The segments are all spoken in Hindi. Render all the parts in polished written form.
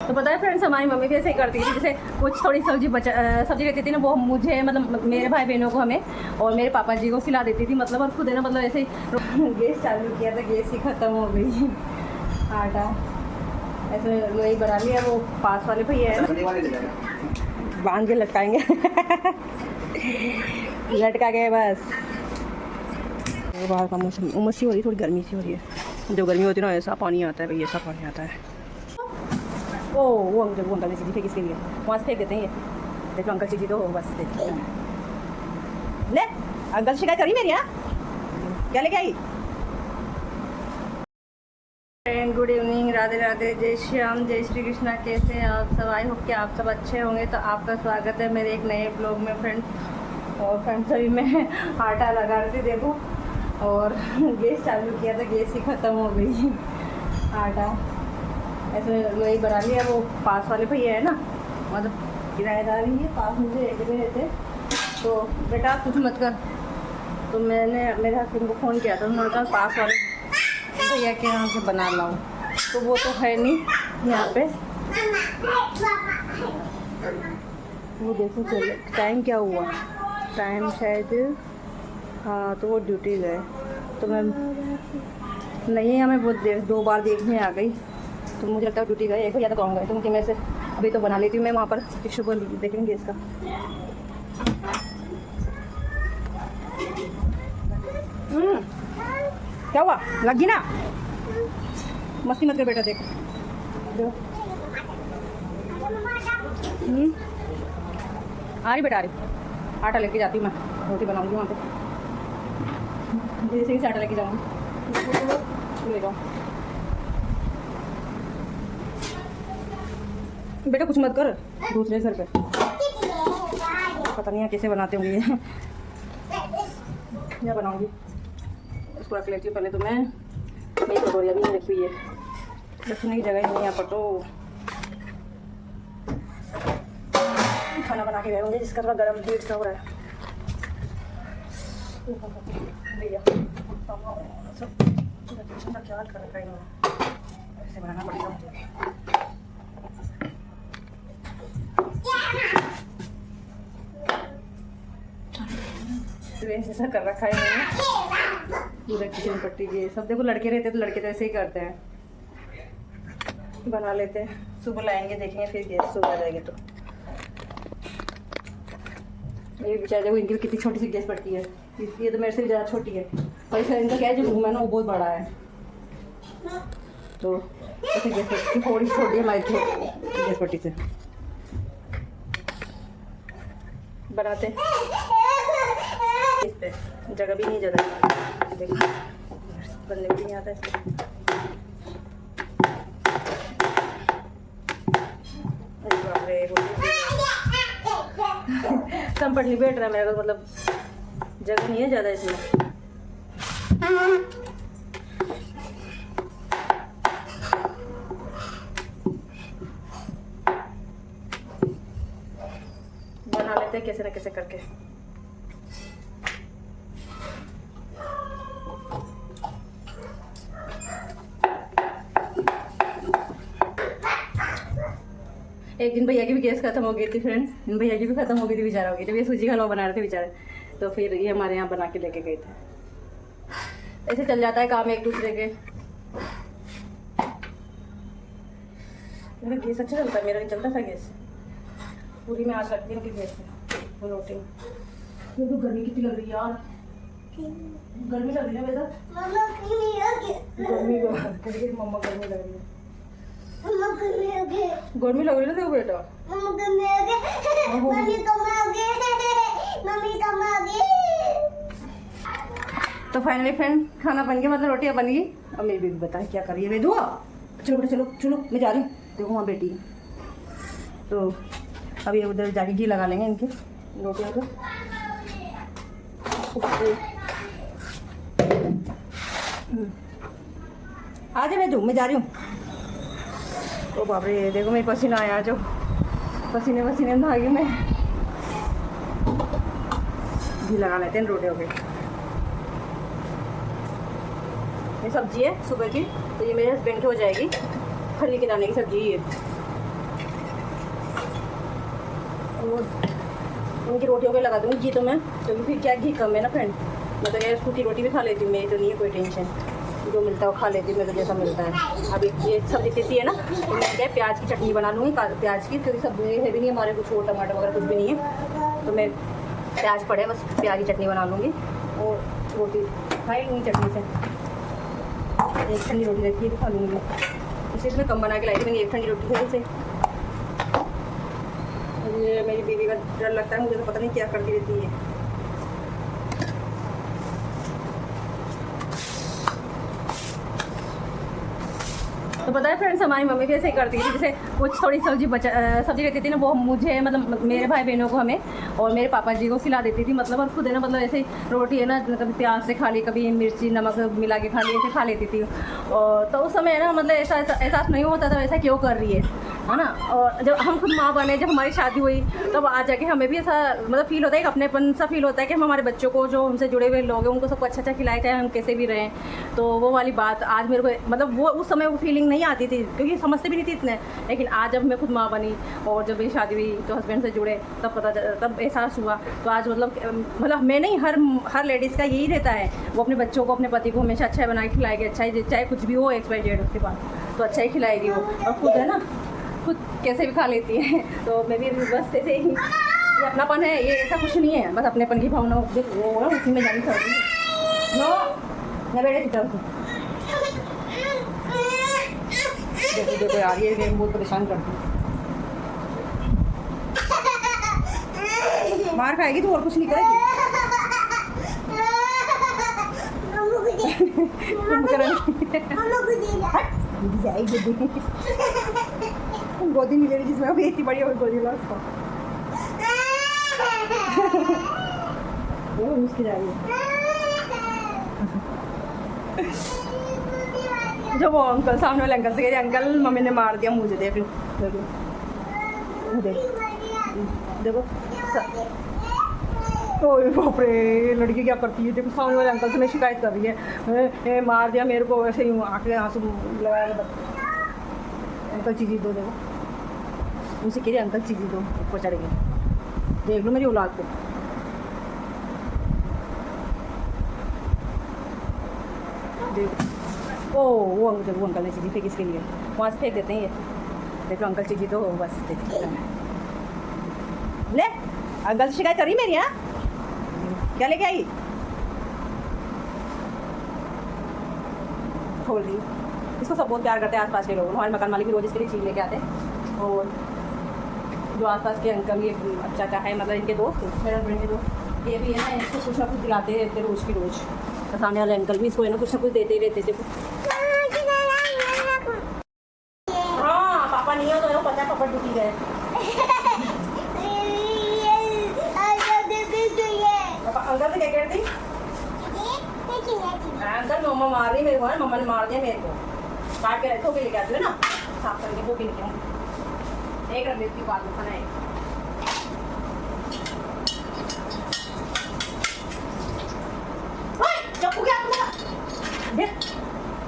तो पता है फ्रेंड्स, हमारी मम्मी भी ऐसे ही करती थी, जैसे कुछ थोड़ी सब्जी रहती थी ना, वो मुझे मतलब मेरे भाई बहनों को हमें और मेरे पापा जी को खिला देती थी, मतलब और खुद है ना मतलब ऐसे ही गैस चालू किया था, गैस ही ख़त्म हो गई आटा, ऐसे वही बना लिया। वो पास वाले भैया है बांध के लटकाएंगे लटका के बस। बाहर का मौसम उमस सी हो रही है, थोड़ी गर्मी सी हो रही है, जो गर्मी होती है ना ऐसा पानी आता है भाई, ऐसा पानी आता है। ओ वो अंकल ने चीज़ी फेंक इसके लिए, वहाँ से फेंक देते हैं ये, देखो अंकल चीज़ी तो हो बस देखो ले, अंकल से शिकायत करी मेरी, हाँ क्या लेके आई। Friend good evening, Radhe Radhe, जय श्याम, जय श्री कृष्णा। कैसे हैं आप सब? आई होप कि आप सब अच्छे होंगे। तो आपका स्वागत है मेरे एक नए ब्लॉग में फ्रेंड्स। और फ्रेंड्स अभी मैं आटा लगा रही थी देखो, और गैस चालू किया था, गैस ही ख़त्म हो गई आटा, ऐसे वही बना लिया। वो पास वाले भैया है ना, मतलब किराएदार ही है, पास मुझे एक जगह रहते, तो बेटा कुछ मत कर, तो मैंने मेरे हस्बैंड को फ़ोन किया था, उन्होंने कहा पास वाले भैया के यहाँ से बना लाऊं, तो वो तो है नहीं यहाँ पे। वो देखो चलो टाइम क्या हुआ, टाइम शायद हाँ, तो वो ड्यूटी गए, तो मैं नहीं, हमें बहुत देर 2 बार देखने आ गई, तो मुझे लगता है ड्यूटी गए, एक भैया तो कौन गए, तो उनकी मैं से अभी तो बना लेती हूँ मैं वहाँ पर टिश्यू पर देखेंगे इसका। क्या हुआ, लगी ना, मस्ती मत कर बेटा, देख आ रही बेटा, आ रही, आटा लेके जाती हूँ मैं, रोटी बनाऊंगी वहाँ पे, जैसे ही आटा लेके जाऊँगी ले जाऊँ। बेटा कुछ मत कर, दूसरे घर पे पता नहीं कैसे बनाते होंगे क्या बनाऊंगी, इसको रख लेती हूँ पहले। तो मैं मेरी कटोरिया भी नहीं रखी हुई है, रखने की जगह ही नहीं यहाँ पर, तो खाना बना के रहूँगी जिसका थोड़ा गर्म पेट सा हो रहा है भैया, सब का ख्याल कर रखा है इन्होंने, ऐसे बनाना पड़ेगा मुझे। ऐसा कर रखा है मैंने पूरा किचन पट्टी के सब। देखो लड़के रहते तो लड़के तो ऐसे ही करते हैं, बना लेते हैं, सुबह लाएंगे देखेंगे, फिर गैस सुबह आ जाएगी। तो ये बेचारे देखो, इनकी कितनी छोटी सी गैस पड़ती है, ये तो मेरे से भी ज़्यादा छोटी है, और इसका इनका क्या है जो रूम है ना वो बहुत बड़ा है, तो ऐसे गैस पट्टी थोड़ी छोटी है हमारी गैस पट्टी से बनाते, इस पे जगह भी नहीं, जगह देखो बनने भी नहीं आता इसमें। संपट नहीं बैठ रहा मेरे को, मतलब जगह नहीं है ज़्यादा इसमें। बना लेते हैं कैसे न कैसे करके। एक दिन भैया की भी गैस खत्म हो गई थी फ्रेंड्स, इन भैया की भी खत्म हो गई थी बेचारा, हो गई जब ये सूजी का हलवा बना रहे थे बेचारे, तो फिर ये हमारे यहाँ बना के लेके गए थे। ऐसे चल जाता है काम एक दूसरे के। मेरा गैस अच्छा चलता है, मेरा नहीं चलता था गैस, पूरी में आँच रखती हूँ कि गैस में रोटी में। ये तो गर्मी कितनी लग रही है यार, गर्मी लग रही है वैसा, गर्मी मम्मा गर्मी लग रही है, गर्मी लग रही है ना देखो बेटा, तो फाइनली फ्रेंड खाना बन गया, मतलब रोटियां बन गई। अब मेरी बेटी बताए क्या कर रही है, वेदू चलो बेटा चलो चलो, मैं जा रही हूँ, देखो वहाँ बेटी है, तो अभी उधर जाके घी लगा लेंगे इनके रोटियों को। आ जा वेदू, मैं जा रही हूँ। ओ बाप रे देखो मेरी पसीना आया, जो पसीने पसीने में भागी मैं। घी लगा लेते हैं रोटियों पे। ये सब्जी है सुबह की, तो ये मेरे हस्बैंड की हो जाएगी, फली के दाने की सब्जी है। उनकी रोटियों पे लगा दूँगी घी तो मैं, क्योंकि फिर क्या घी कम है ना फ्रेंड। मैं तो यार सूखी रोटी भी खा लेती हूँ, मेरी तो नहीं है कोई टेंशन, जो मिलता है वो खा लेती हूँ मैं, तो जैसा मिलता है। अब ये सब्जी देती है ना, तो मैं क्या प्याज की चटनी बना लूँगी, प्याज की, क्योंकि सब्जी है भी नहीं हमारे, कुछ और टमाटर वगैरह कुछ भी नहीं है, तो मैं प्याज पड़े बस प्याज की चटनी बना लूँगी और रोटी खाई लूँगी चटनी से। एक ठंडी रोटी रखी है तो खा लूँगी, इसलिए मैं कम बना के लाई थी मैंने एक ठंडी रोटी थी से। ये मेरी बीवी का डर लगता है मुझे, तो पता नहीं क्या करती रहती है। तो पता है फ्रेंड्स, हमारी मम्मी भी ऐसे ही करती थी, जैसे कुछ थोड़ी सब्जी रहती थी ना, वो मुझे मतलब मेरे भाई बहनों को हमें और मेरे पापा जी को खिला देती थी, मतलब और खुद है ना, मतलब ऐसे रोटी है ना, कभी प्याज से खा ली, कभी मिर्ची नमक मिला के खा ली, ऐसे खा लेती थी। और तो उस समय है ना, मतलब ऐसा एहसास नहीं होता था ऐसा क्यों कर रही है ना। और जब हम खुद माँ बने, जब हमारी शादी हुई, तब आ जाके हमें भी ऐसा मतलब फील होता है कि अपनेपन सा फील होता है कि हम हमारे बच्चों को, जो हमसे जुड़े हुए लोग हैं, उनको सबको अच्छा खिलाए, चाहे हम कैसे भी रहें। तो वो वाली बात आज मेरे को मतलब वो उस समय वो फीलिंग नहीं आती थी, क्योंकि समझते भी नहीं थी इतने। लेकिन आज जब मैं खुद माँ बनी और जब मेरी शादी हुई तो हस्बैंड से जुड़े, तब एहसास हुआ। तो आज मतलब मैं नहीं, हर लेडीज़ का यही रहता है, वो अपने बच्चों को, अपने पति को हमेशा अच्छा बना के खिलाएगी, अच्छा ही, चाहे कुछ भी हो XYZ उसके पास, तो अच्छा ही खिलाएगी वो। और खुद है ना, खुद कैसे भी खा लेती है। तो मैं भी बस ऐसे ही, ये अपनापन है, ये ऐसा कुछ नहीं है, बस अपनेपन की भावना वो ना उसी में जानी चाहिए। नो मैं बैठे थी तब देखो यार, ये गेम बहुत परेशान करती है, मार खाएगी तो और कुछ नहीं करेगी। गोदी नहीं ले रही, जिसमें अभी इतनी बड़ी गोदी ला उसको, वो मुश्किल जा रही है। जो वो अंकल सामने वाले अंकल से कह रहे, अंकल मम्मी ने मार दिया मुझे, देख लो देखो। तो बाप रे, लड़की क्या करती है, देखो सामने वाले अंकल से मैं शिकायत कर रही है, मार दिया मेरे को, ऐसे ही आँखें आंसू लगाया। अंकल चीज़ी दो, देखो उनसे कह रही अंकल चीज़ी दो, ऊपर चढ़ गई। देख लो मेरी औलाद को। देखो वो अंकल ने चीज़ी फेंक, इसके लिए वहाँ से फेंक देते हैं ये। देखो अंकल चीज़ी दो, बस देखो ले, अंकल से शिकायत करी मेरी। यहाँ क्या लेके आई, खोल दी। इसको सब बहुत प्यार करते हैं आसपास के लोग, हमारे मकान मालिक भी रोज इसके लिए चीज़ लेके आते हैं। और जो आसपास के अंकल, ये चाचा है, मतलब इनके दोस्त, मेरे हस्बैंड के दोस्त, ये भी है ना, इसको कुछ ना कुछ दिलाते रहते रोज़ की रोज़। तो सामने वाले अंकल भी इसको है ना कुछ ना कुछ देते ही रहते थे। हाँ पापा नहीं हो तो पता है, पापा ड्यूटी गए। अंकल से क्या कह रही थी, अंकल मम्मा मार रही मेरे को, है मम्मा ने मार दिया मेरे को, काट के रखो के लेके आती है ना, साफ करके वो भी लेके एक रख देती हूँ, बाद में खाना है।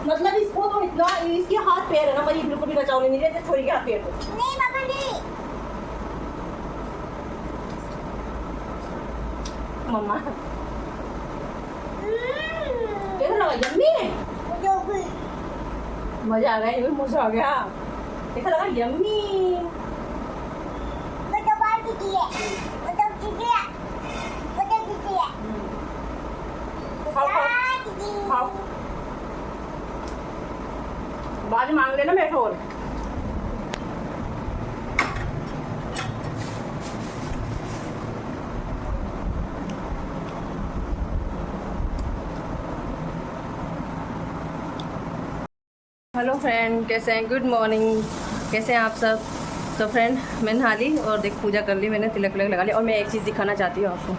मतलब इसको तो इतना, इसके हाथ पैर है ना, पर बिल्कुल भी बचाव नहीं रहते, छोरी के हाथ पैर को नहीं पापा नहीं। मम्मा कैसा लगा, यम्मी मजा आ गया, मुझे आ गया, कैसा लगा, यम्मी। बाद में मांग लेना मेरे और। हेलो फ्रेंड, कैसे हैं, गुड मॉर्निंग, कैसे हैं आप सब। तो फ्रेंड मैं नहा ली और देख पूजा कर ली मैंने, तिलक विलक लगा लिया। और मैं एक चीज़ दिखाना चाहती हूँ आपको,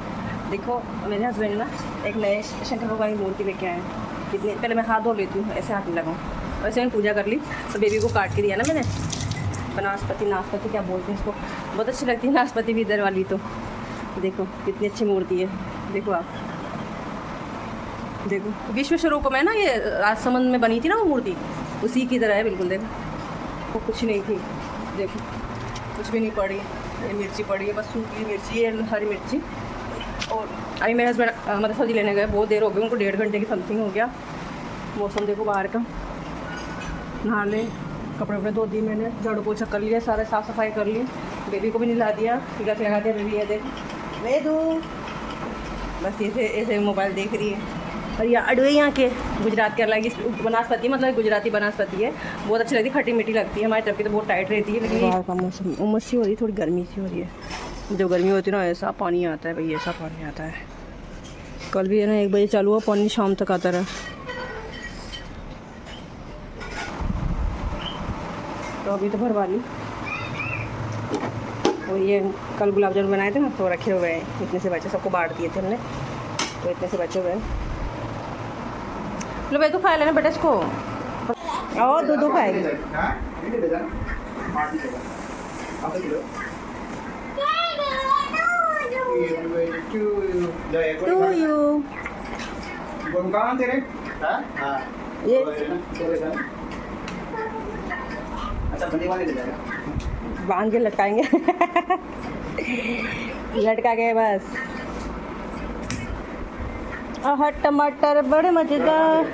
देखो मेरे हस्बैंड ना एक नए शंकर भगवान की मूर्ति लेके आए हैं। कितने पहले मैं हाथ धो लेती हूँ, ऐसे हाथ नहीं लगाऊँ। वैसे मैंने पूजा कर ली, तो बेबी को काट के दिया ना मैंने, नाशपाती क्या बोलते हैं इसको, बहुत अच्छी लगती है नाशपाती भी इधर वाली। तो देखो कितनी अच्छी मूर्ति है, देखो आप देखो, विश्व स्वरूप में ना ये राजसमंद में बनी थी ना वो मूर्ति, उसी की तरह है बिल्कुल। देखो वो कुछ नहीं थी, देखो कुछ भी नहीं पड़ी, ये मिर्ची पड़ी है बस, सूखी मिर्ची है, हरी मिर्ची। और अभी मेरे हस्बैंड मतलब सब्जी लेने गए, बहुत देर हो गई उनको, 1.5 घंटे की समथिंग हो गया। मौसम देखो बाहर का, नहा ले, कपड़े वपड़े धो दिए मैंने, झाड़ू पोछा कर लिया, सारा साफ़ सफाई कर ली, बेबी को भी नहला दिया, टीका लगा दिया। बेबी है देख वेदू, बस ऐसे ऐसे मोबाइल देख रही है। और ये अडवे यहाँ के गुजरात के अलग बनास्पति, मतलब गुजराती बनास्पति है, बहुत अच्छी लगती है, खट्टी मीठी लगती है। हमारी तरफ की तो बहुत टाइट रहती है, लेकिन बाहर का मौसम उमस सी हो रही है, थोड़ी गर्मी सी हो रही है। जब गर्मी होती है ना ऐसा पानी आता है भाई, ऐसा पानी आता है। कल भी है ना 1 बजे चालू हुआ पानी, शाम तक आता रहा। तो अभी तो भरवा ली। और ये कल गुलाब जामुन बनाए थे ना, तो रखे हुए हैं, इतने से बचे, सबको बांट दिए थे हमने, तो इतने से बचे हुए हैं। लो भाई, तो खा लेना बेटा इसको, और दूध खाएगी। टू यू ये बांध के लटकाएंगे लटका के बस। आहा टमाटर बड़े मजेदार।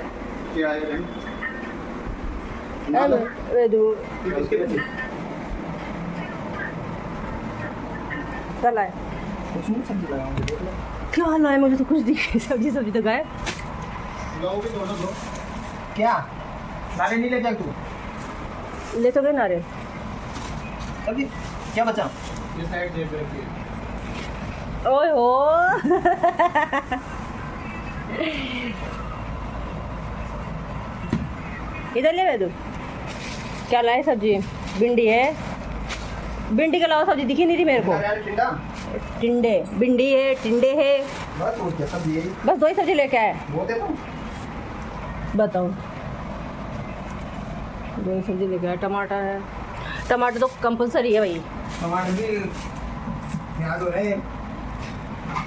चल आए क्या लाए, मुझे तो कुछ दिखे, सब्जी तो गायब। क्या नारियल नहीं ले जा तू? ले तो गए नारियल। अभी क्या बचा? ये साइड जेब में रखिए। ओए हो इधर ले वेदू, क्या लाए सब्जी? भिंडी है, भिंडी के अलावा सब्जी दिखी नहीं रही मेरे को। टिंडे, भिंडी है, टिंडे है, बस और क्या सब यही बस 2 ही सब्जी लेके आए। बहुत है तो बताओ, 2 ही सब्जी लेके आए। टमाटर है, टमाटर तो कंपलसरी है भाई। टमाटर भी यहाँ तो है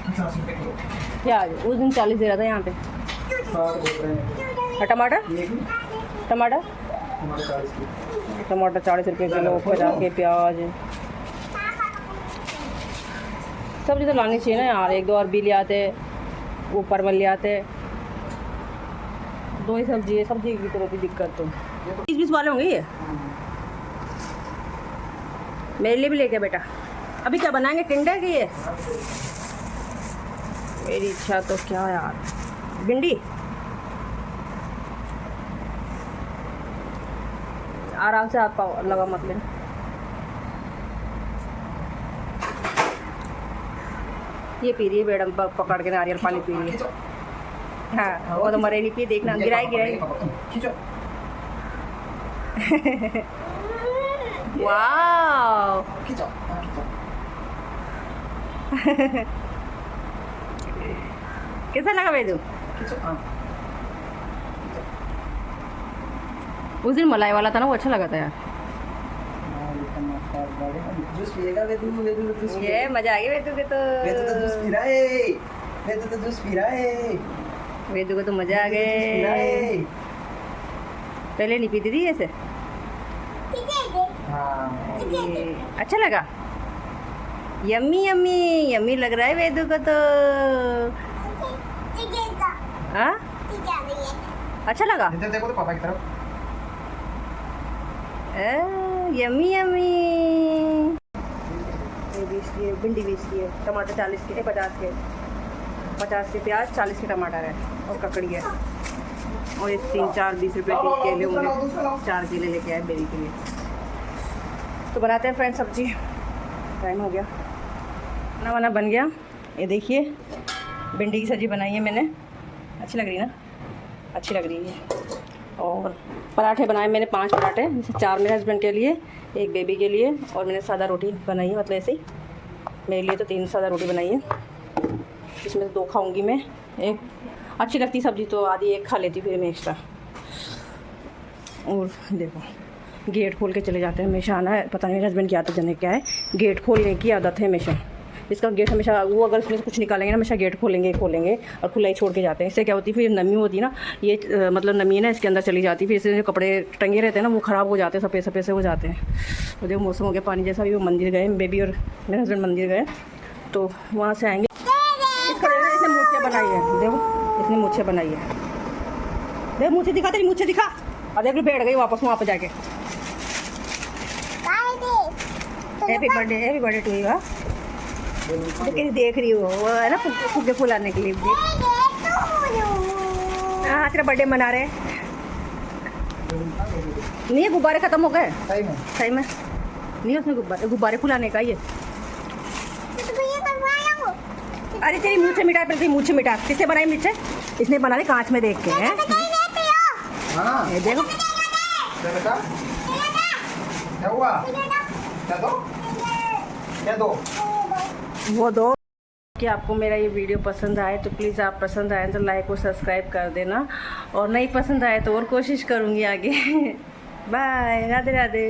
50 रुपये किलो। प्याज उस दिन 40 दे रहा था यहाँ पे। 60 बोल रहे हैं। और टमाटर, ये भी टमाटर टमाटर 40 की। टमाटर 40 रुपये किलो, 50 के प्याज। सब्जी तो लानी चाहिए ना यार, 1-2 और भी ले आते, ऊपर में ले आते। 2 ही सब्जी है, सब्जी की तो दिक्कत तो 20-20 वाले होंगे ये। मेरे लिए भी लेके बेटा। अभी क्या बनाएंगे, टिंडे की? ये मेरी इच्छा तो क्या यार, भिंडी। आराम से आप लगा मत लेना। ये पी रही है मैडम, पकड़ के नारियल पानी पी रही है। हाँ वो तो मरे नहीं पी, देखना गिराई खींचो। वाह खींचो। कैसा लगा वेदू? खींचो। उस दिन मलाई वाला था ना, वो अच्छा लगा था यार। जूस पिएगा वेदू? वेदू तो जूस ये मजा आ गया वेदू के तो। वेदू तो जूस पी रहा है। वेदू तो जूस पी रहा है। वेदू को तो मजा आ गए। पहले नहीं पीती थी ऐसे। हाँ ये अच्छा लगा, यम्मी यम्मी यम्मी लग रहा है वेदू को तो। हाँ अच्छा लगा। इधर देखो तो पापा की तरफ। Yummy yummy. ये 20 की है, भिंडी 20 की है, टमाटर 40 के, 50 के प्याज, 40 के टमाटर है, और ककड़ी है, और ये 3-4 20 रुपये के केले होंगे। 4 केले लेके आए बेबी के लिए। तो बनाते हैं फ्रेंड्स सब्जी, टाइम हो गया, खाना वाना बन गया। ये देखिए भिंडी की सब्जी बनाई है मैंने, अच्छी लग रही है ना? अच्छी लग रही है। और पराठे बनाए मैंने 5 पराठे, जैसे 4 मेरे हस्बैंड के लिए, 1 बेबी के लिए, और मैंने सादा रोटी बनाई है, मतलब ऐसे ही मेरे लिए तो 3 सादा रोटी बनाई है। इसमें से 2 खाऊंगी मैं, एक अच्छी लगती सब्जी तो आधी 1 खा लेती फिर मैं एक्स्ट्रा। और देखो गेट खोल के चले जाते हैं हमेशा, आना है, पता नहीं मेरे हस्बैंड की आदत जाने क्या है, गेट खोलने की आदत है हमेशा। इसका गेट हमेशा वो अगर इसमें से कुछ निकालेंगे ना हमेशा गेट खोलेंगे और खुला ही छोड़ के जाते हैं। इससे क्या होती है फिर नमी होती है ना, ये मतलब नमी है ना इसके अंदर चली जाती है, फिर इससे जो कपड़े टंगे रहते हैं ना वो ख़राब हो जाते हैं, सफ़ेद सफ़ेद से हो जाते हैं। तो देखो मौसम हो गया पानी जैसा, भी वो मंदिर गए बेबी और मेरे हस्बैंड मंदिर गए, तो वहाँ से आएंगे। इसने मूर्तियाँ बनाई है, देखो इसने मूर्तियाँ बनाई है, देख मूर्ति दिखा, तेरी मूर्ति दिखा। और देख लो बैठ गई वापस वहाँ पर जाके। Happy birthday to you. लेकिन देख रही हो वो है ना फुग्गे फुलाने के लिए। हाँ तेरा बर्थडे मना रहे नहीं है, गुब्बारे खत्म हो गए सही में नहीं, उसमें गुब्बारे फुलाने का ये। अरे तेरी मुँह से मिटा, पहले तेरी मुँह से मिटा। किसने बनाई मिर्चे? इसने बना ली कांच में देख के हैं। ये देखो क्या हुआ? क्या दो वो दो। कि आपको मेरा ये वीडियो पसंद आए तो प्लीज़ आप पसंद आए तो लाइक और सब्सक्राइब कर देना, और नहीं पसंद आए तो और कोशिश करूँगी आगे। बाय, राधे राधे।